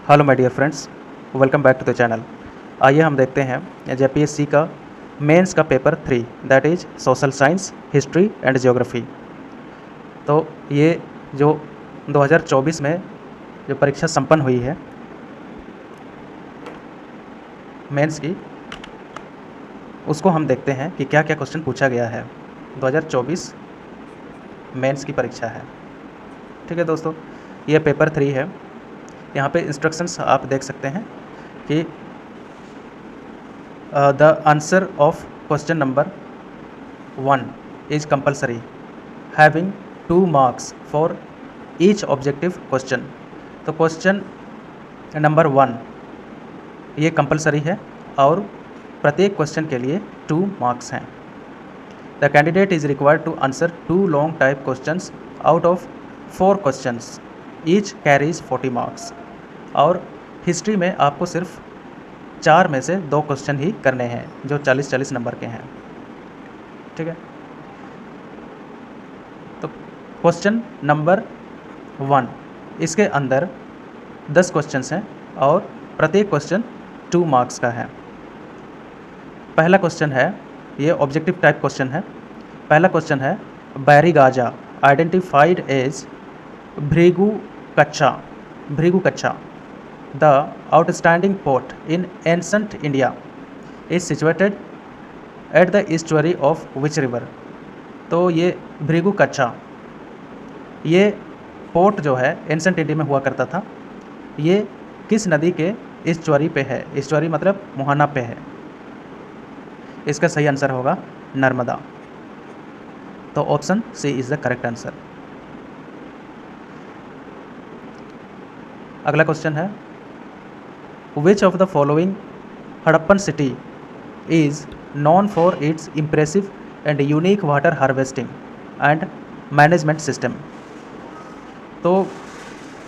Hello my dear friends, welcome back to the channel. आइए हम देखते हैं जेपीएससी का मेंस का paper 3 that is social science, history and geography. तो ये जो 2024 में जो परीक्षा संपन्न हुई है मेंस की, उसको हम देखते हैं कि क्या क्या क्वेश्चन पूछा गया है। 2024 मेंस की परीक्षा है। ठीक है दोस्तों, ये पेपर 3 है। यहाँ पे इंस्ट्रक्शंस आप देख सकते हैं कि the answer of question number 1 is compulsory having 2 marks for each objective question. तो क्वेश्चन नंबर 1 ये कंपल्सरी है और प्रत्येक क्वेश्चन के लिए 2 मार्क्स हैं। The candidate is required to answer 2 long type questions out of 4 questions, each carries 40 marks. और history में आपको सिर्फ 4 में से 2 क्वेश्चन ही करने हैं जो 40-40 नंबर के हैं। ठीक है, तो क्वेश्चन नंबर 1 इसके अंदर 10 क्वेश्चंस हैं और प्रत्येक क्वेश्चन 2 मार्क्स का है। पहला क्वेश्चन है, ये ऑब्जेक्टिव टाइप क्वेश्चन है। पहला क्वेश्चन है, बैरीगाजा आइडेंटिफाइड एज भृगु कच्छा the outstanding port in ancient India is situated at the estuary of which river। तो ये भृगु कच्छा, ये पोर्ट जो है एंसेंट इंडिया में हुआ करता था, ये किस नदी के estuary पे है। estuary मतलब मुहाना पे है। इसका सही आंसर होगा नर्मदा। तो option C is the correct answer. अगला क्वेश्चन है, Which of the following Harappan city is known for its impressive and unique water harvesting and management system। तो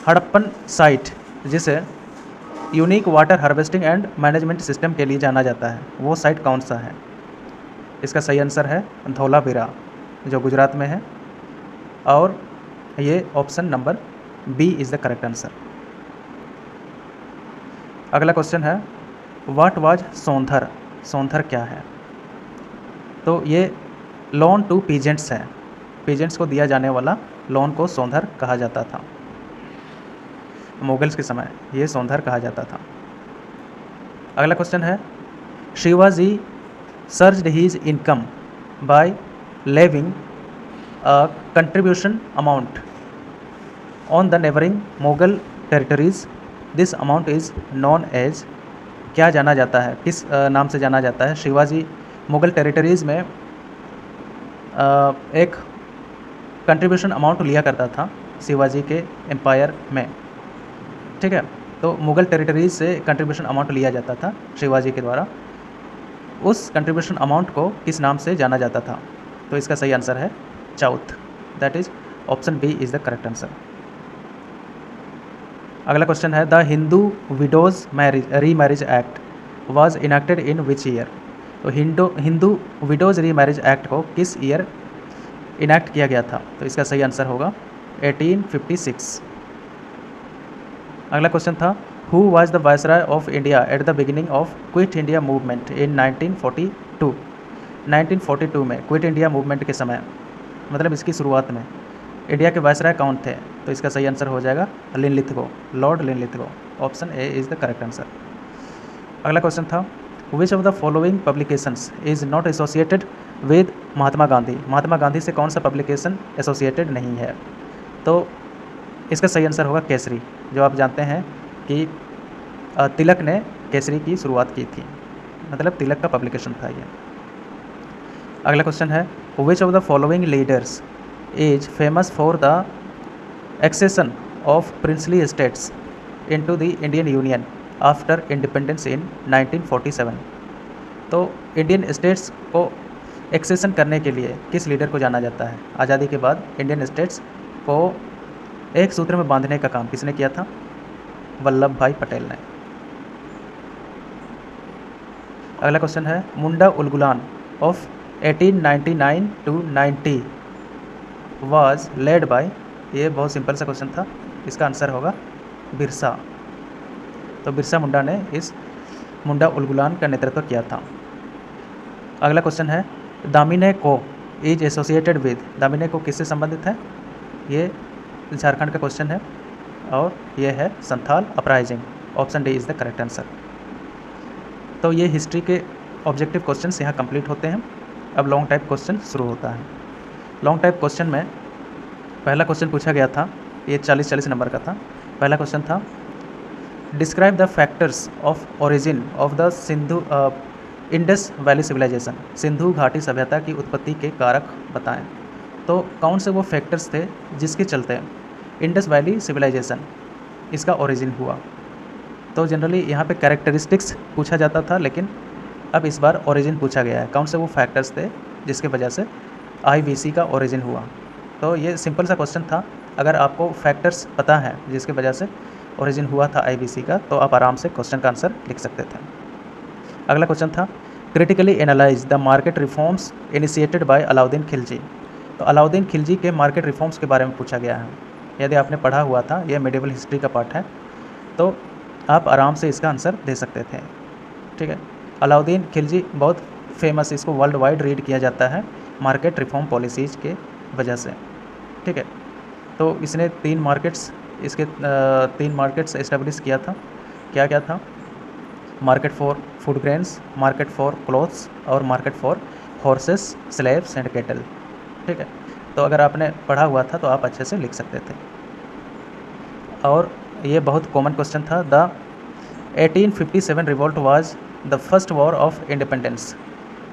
हड़प्पन साइट जिसे unique water harvesting and management system के लिए जाना जाता है, वो साइट कौन सा है। इसका सही आंसर है धौलावीरा, जो गुजरात में है, और ये option number B is the correct answer. अगला क्वेश्चन है, व्हाट वाज सौंधर। सौंधर क्या है। तो ये लोन टू पीजेंट्स है। पीजेंट्स को दिया जाने वाला लोन को सौंधर कहा जाता था। मुगल्स के समय ये सौंधर कहा जाता था। अगला क्वेश्चन है, Shivaji surged his income by levying a contribution amount on the neighbouring Mughal territories. This amount is known as. क्या जाना जाता है, किस नाम से जाना जाता है। शिवाजी मुगल टेरिटरीज़ में एक कंट्रीब्यूशन अमाउंट लिया करता था शिवाजी के एम्पायर में। ठीक है, तो मुगल टेरिटरीज से कंट्रीब्यूशन अमाउंट लिया जाता था शिवाजी के द्वारा। उस कंट्रीब्यूशन अमाउंट को किस नाम से जाना जाता था। तो इसका सही आंसर है चौथ, that is option B is the correct answer. अगला क्वेश्चन है, the Hindu widows remarriage act was enacted in which year. तो Hindu widows remarriage act को किस ईयर इनैक्ट किया गया था। तो इसका सही आंसर होगा 1856। अगला क्वेश्चन था, who was the viceroy of India at the beginning of quit India movement in 1942। 1942 में क्विट इंडिया मूवमेंट के समय, मतलब इसकी शुरुआत में इंडिया के वायसराय कौन थे। तो इसका सही आंसर हो जाएगा Linlithgow, Lord Linlithgow. Option A is the correct answer. अगला क्वेश्चन था, which of the following publications is not associated with Mahatma Gandhi. Mahatma Gandhi से कौन सा पब्लिकेशन एसोसिएटेड नहीं है। तो इसका सही आंसर होगा केसरी, जो आप जानते हैं कि तिलक ने केसरी की शुरुआत की थी, मतलब तिलक का पब्लिकेशन था ये। अगला क्वेश्चन है, विच of the following leaders is famous for the accession of princely states into the Indian Union after independence in 1947। तो इंडियन स्टेट्स को एक्सेशन करने के लिए किस लीडर को जाना जाता है। आज़ादी के बाद इंडियन स्टेट्स को एक सूत्र में बांधने का काम किसने किया था। वल्लभ भाई पटेल ने। अगला क्वेश्चन है, मुंडा Ulgulan of 1899 to 90 was led by। ये बहुत सिंपल सा क्वेश्चन था, इसका आंसर होगा बिरसा। तो बिरसा मुंडा ने इस मुंडा उलगुलान का नेतृत्व किया था। अगला क्वेश्चन है दामिने को इज एसोसिएटेड विद, दामिने को किससे संबंधित है? ये झारखंड का क्वेश्चन है और ये है Santhal uprising. Option D is the correct answer. तो ये हिस्ट्री के ऑब्जेक्टिव क्वेश्चंस यहाँ कंप्लीट होते हैं। अब लॉन्ग टाइप क्वेश्चन शुरू होता है। लॉन्ग टाइप क्वेश्चन में पहला क्वेश्चन पूछा गया था, ये 40 नंबर का था। पहला क्वेश्चन था describe the factors of origin of the Sindhu Indus valley civilisation, Sindhu घाटी सभ्यता की उत्पत्ति के कारक बताएं। तो कौन से वो फैक्टर्स थे जिसके चलते इंडस वैली सिविलाइजेशन इसका ओरिजिन हुआ? तो जनरली यहाँ पे कैरेक्टरिस्टिक्स पूछा जाता था, लेकिन अब इस बार ओरिजिन पूछा गया है। कौन से वो फैक्टर्स थे जिसके वजह से IVC का ओरिजिन हुआ? तो ये सिंपल सा क्वेश्चन था। अगर आपको फैक्टर्स पता है जिसके वजह से ओरिजिन हुआ था IVC का, तो आप आराम से क्वेश्चन का आंसर लिख सकते थे। अगला क्वेश्चन था critically analyse the market reforms initiated by Alauddin Khilji. तो अलाउद्दीन खिलजी के मार्केट रिफॉर्म्स के बारे में पूछा गया है। यदि आपने पढ़ा हुआ था, यह मेडिवल हिस्ट्री का पार्ट है, तो आप आराम से इसका आंसर दे सकते थे। ठीक है, अलाउद्दीन खिलजी बहुत फेमस, इसको वर्ल्ड वाइड रीड किया जाता है मार्केट रिफॉर्म पॉलिसीज़ के वजह से। ठीक है, तो इसने 3 मार्केट्स इस्टेब्लिश किया था। क्या क्या था? Market for food grains, market for clothes और market for horses, slaves and cattle. ठीक है, तो अगर आपने पढ़ा हुआ था तो आप अच्छे से लिख सकते थे। और ये बहुत कॉमन क्वेश्चन था। The 1857 revolt was the first war of independence,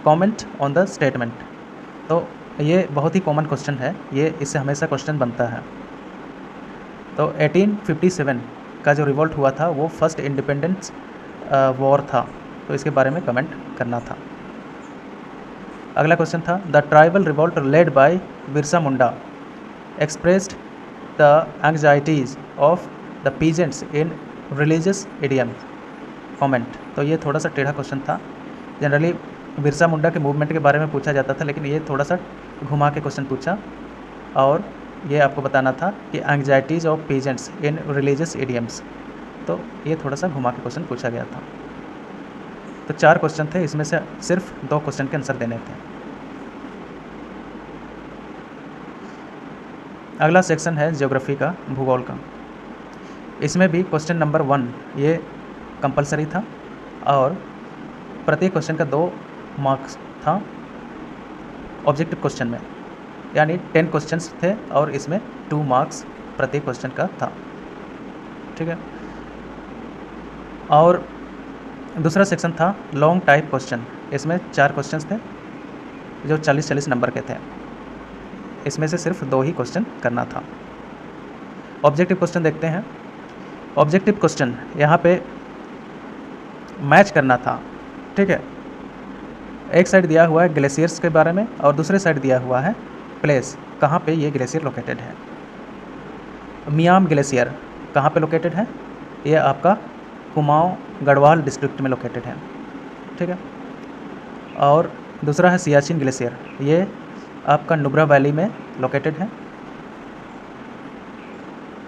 comment on the statement. तो ये बहुत ही कॉमन क्वेश्चन है, ये इससे हमेशा क्वेश्चन बनता है। तो 1857 का जो रिवॉल्ट हुआ था वो फर्स्ट इंडिपेंडेंस वॉर था, तो इसके बारे में कमेंट करना था। अगला क्वेश्चन था the tribal revolt led by Birsa Munda expressed the anxieties of the peasants in religious idiom, comment. तो ये थोड़ा सा टेढ़ा क्वेश्चन था। जनरली बिरसा मुंडा के मूवमेंट के बारे में पूछा जाता था, लेकिन ये थोड़ा सा घुमा के क्वेश्चन पूछा और ये आपको बताना था कि anxieties of peasants in religious idioms. तो ये थोड़ा सा घुमा के क्वेश्चन पूछा गया था। तो 4 क्वेश्चन थे, इसमें से सिर्फ 2 क्वेश्चन के आंसर देने थे। अगला सेक्शन है ज्योग्राफी का, भूगोल का। इसमें भी क्वेश्चन नंबर 1 ये कंपलसरी था और प्रत्येक क्वेश्चन का 2 मार्क्स था ऑब्जेक्टिव क्वेश्चन में, यानी 10 क्वेश्चंस थे और इसमें 2 मार्क्स प्रत्येक क्वेश्चन का था। ठीक है, और दूसरा सेक्शन था लॉन्ग टाइप क्वेश्चन। इसमें 4 क्वेश्चंस थे जो 40 नंबर के थे। इसमें से सिर्फ 2 ही क्वेश्चन करना था। ऑब्जेक्टिव क्वेश्चन देखते हैं। ऑब्जेक्टिव क्वेश्चन यहाँ पे मैच करना था। ठीक है, एक साइड दिया हुआ है ग्लेशियर्स के बारे में और दूसरे साइड दिया हुआ है प्लेस, कहाँ पे ये ग्लेशियर लोकेटेड है। मियाम ग्लेशियर कहाँ पे लोकेटेड है? ये आपका कुमाऊं गढ़वाल डिस्ट्रिक्ट में लोकेटेड है। ठीक है, और दूसरा है सियाचिन ग्लेशियर, ये आपका नुब्रा वैली में लोकेटेड है।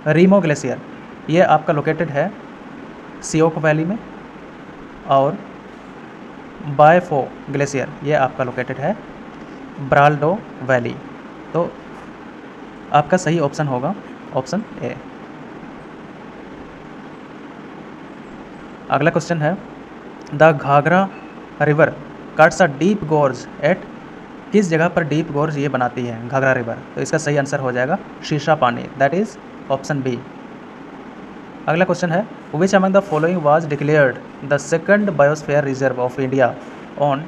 रीमो ग्लेशियर ये आपका लोकेटेड है सियोक वैली में। और बायफो ग्लेशियर ये आपका लोकेटेड है ब्राल्डो वैली। तो आपका सही ऑप्शन होगा ऑप्शन ए। अगला क्वेश्चन है the Ghaghara river cuts a deep gorge at, किस जगह पर डीप गोर्ज ये बनाती है घाघरा रिवर? तो इसका सही आंसर हो जाएगा शीशा पानी, दैट इज ऑप्शन बी। अगला क्वेश्चन है which among the following was declared the second biosphere reserve of India on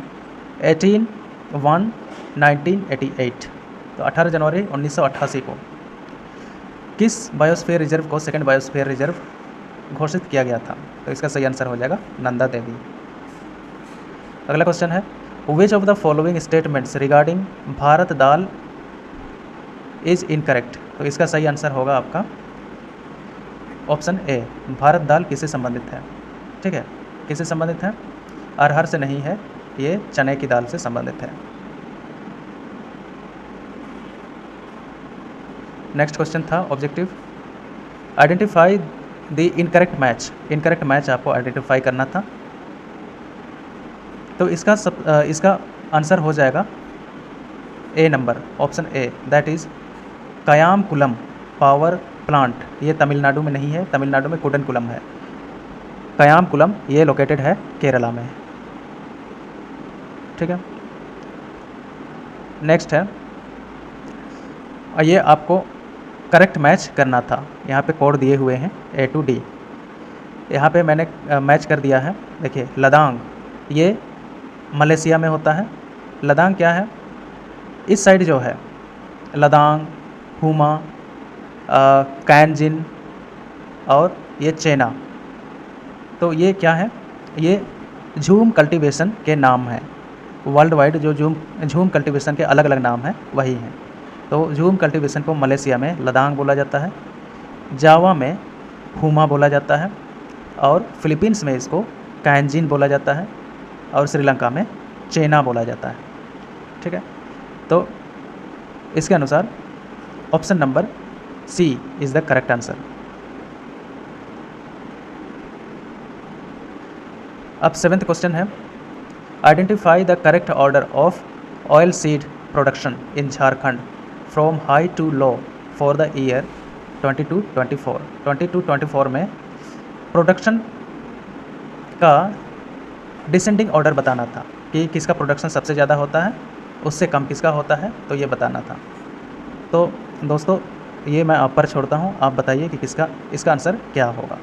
18/1/1988। तो 18 जनवरी 1988 को किस बायोस्फीयर रिजर्व को सेकंड बायोस्फीयर रिजर्व घोषित किया गया था? तो इसका सही आंसर हो जाएगा नंदा देवी। अगला क्वेश्चन है विच of the following statements regarding Bharat dal is incorrect? तो इसका सही आंसर होगा आपका ऑप्शन ए, भारत दाल किससे संबंधित है? ठीक है, किससे संबंधित है? अरहर से नहीं है, ये चने की दाल से संबंधित है। नेक्स्ट क्वेश्चन था objective identify the incorrect match आपको आइडेंटिफाई करना था। तो इसका आंसर हो जाएगा A number, option A, that is Kayamkulam power plant. ये तमिलनाडु में नहीं है, तमिलनाडु में कुडनकुलम है। कयामकुलम ये लोकेटेड है केरला में। ठीक है, नेक्स्ट है, ये आपको करेक्ट मैच करना था। यहाँ पे कोड दिए हुए हैं A to D। यहाँ पे मैंने मैच कर दिया है। देखिए लदांग, ये मलेशिया में होता है। लदांग क्या है, इस साइड जो है लदांग, हुमा, कैनजिन और ये चेना, तो ये क्या है, ये झूम कल्टीवेशन के नाम हैं। वर्ल्ड वाइड जो झूम कल्टीवेशन के अलग अलग नाम हैं वही हैं। तो झूम कल्टीवेशन को मलेशिया में लदांग बोला जाता है, जावा में हुमा बोला जाता है, और फिलीपींस में इसको कैनजिन बोला जाता है, और श्रीलंका में चेना बोला जाता है। ठीक है, तो इसके अनुसार option number C is the correct answer. अब 7th क्वेश्चन है, identify the correct order of oil seed production in Jharkhand from high to low for the year 22-24। 22-24 में प्रोडक्शन का डिसेंडिंग ऑर्डर बताना था कि किसका प्रोडक्शन सबसे ज़्यादा होता है, उससे कम किसका होता है, तो ये बताना था। तो दोस्तों ये मैं आप पर छोड़ता हूँ, आप बताइए कि इसका आंसर क्या होगा।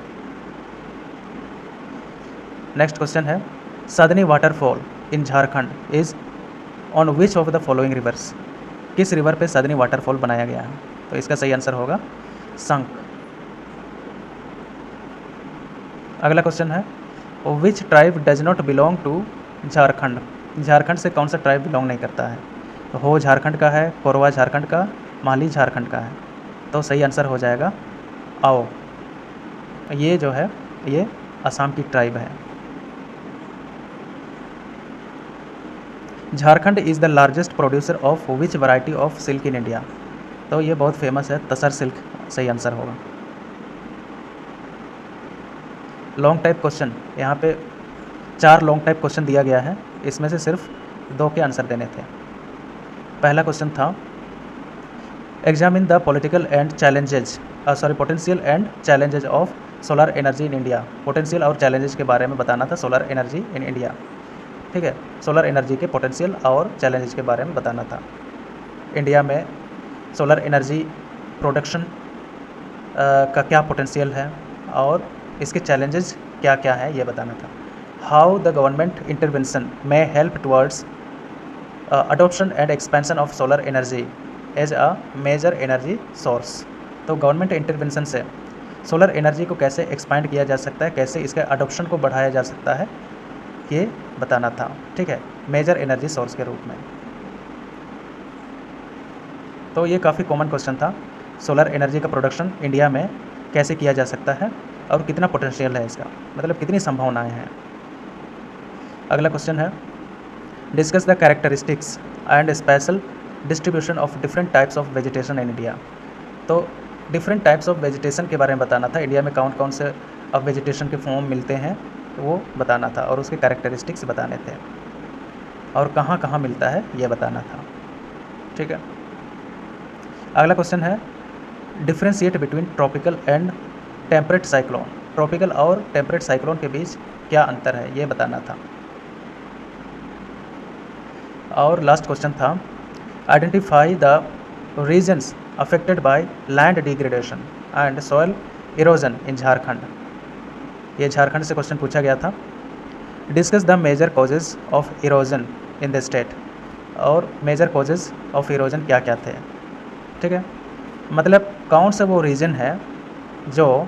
नेक्स्ट क्वेश्चन है, Sadni waterfall in Jharkhand is on which of the following rivers. किस रिवर पे सदनी वाटरफॉल बनाया गया है, तो इसका सही आंसर होगा संक। अगला क्वेश्चन है, which tribe does not belong to Jharkhand. Jharkhand से कौन सा ट्राइब बिलोंग नहीं करता है, तो हो झारखंड का है, कोरवा झारखंड का, माली झारखंड का है, तो सही आंसर हो जाएगा आओ। ये जो है ये असम की ट्राइब है। Jharkhand is the largest producer of which variety of silk in India, तो ये बहुत फेमस है, तसर सिल्क सही आंसर होगा। लॉन्ग टाइप क्वेश्चन, यहाँ पे 4 लॉन्ग टाइप क्वेश्चन दिया गया है, इसमें से सिर्फ 2 के आंसर देने थे। पहला क्वेश्चन था, examine the potential and challenges of solar energy in India. Potential और चैलेंजेज के बारे में बताना था सोलर एनर्जी इन इंडिया। ठीक है, सोलर एनर्जी के पोटेंशियल और चैलेंजेज के बारे में बताना था। इंडिया में सोलर एनर्जी प्रोडक्शन का क्या पोटेंशियल है और इसके चैलेंजेस क्या क्या है ये बताना था। हाउ द गवर्नमेंट इंटरवेंशन में help towards adoption and expansion of solar energy as a major energy source. तो गवर्नमेंट इंटरवेंशन से सोलर एनर्जी को कैसे एक्सपांड किया जा सकता है, कैसे इसके अडोप्शन को बढ़ाया जा सकता है, ये बताना था। ठीक है, मेजर एनर्जी सोर्स के रूप में। तो ये काफ़ी कॉमन क्वेश्चन था, सोलर एनर्जी का प्रोडक्शन इंडिया में कैसे किया जा सकता है और कितना पोटेंशियल है इसका, मतलब कितनी संभावनाएं हैं। अगला क्वेश्चन है, discuss the characteristics and special distribution of different types of vegetation in India. तो डिफरेंट टाइप्स ऑफ वेजिटेशन के बारे में बताना था, इंडिया में कौन कौन से अब वेजिटेशन के फॉर्म मिलते हैं वो बताना था, और उसके कैरेक्टरिस्टिक्स बताने थे, और कहाँ कहाँ मिलता है ये बताना था। ठीक है, अगला क्वेश्चन है, differentiate between tropical and temperate cyclone. Tropical और टेम्परेट साइक्लोन के बीच क्या अंतर है ये बताना था। और लास्ट क्वेश्चन था, identify the regions affected by land degradation and soil erosion in Jharkhand. ये झारखंड से क्वेश्चन पूछा गया था। Discuss the major causes of erosion in the state. और मेजर कॉजेज ऑफ इरोजन क्या क्या थे। ठीक है, मतलब कौन सा वो रीजन है जो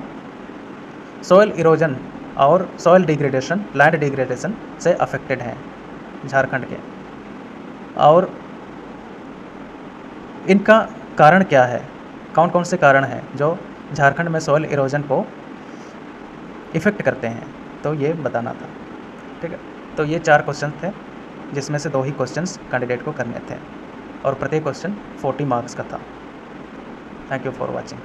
सॉइल इरोजन और सॉइल डिग्रेडेशन, लैंड डिग्रेडेशन से अफेक्टेड हैं झारखंड के, और इनका कारण क्या है, कौन कौन से कारण हैं जो झारखंड में सॉइल इरोजन को इफ़ेक्ट करते हैं, तो ये बताना था। ठीक है, तो ये 4 क्वेश्चन थे जिसमें से 2 ही क्वेश्चंस कैंडिडेट को करने थे, और प्रत्येक क्वेश्चन 40 मार्क्स का था। Thank you for watching.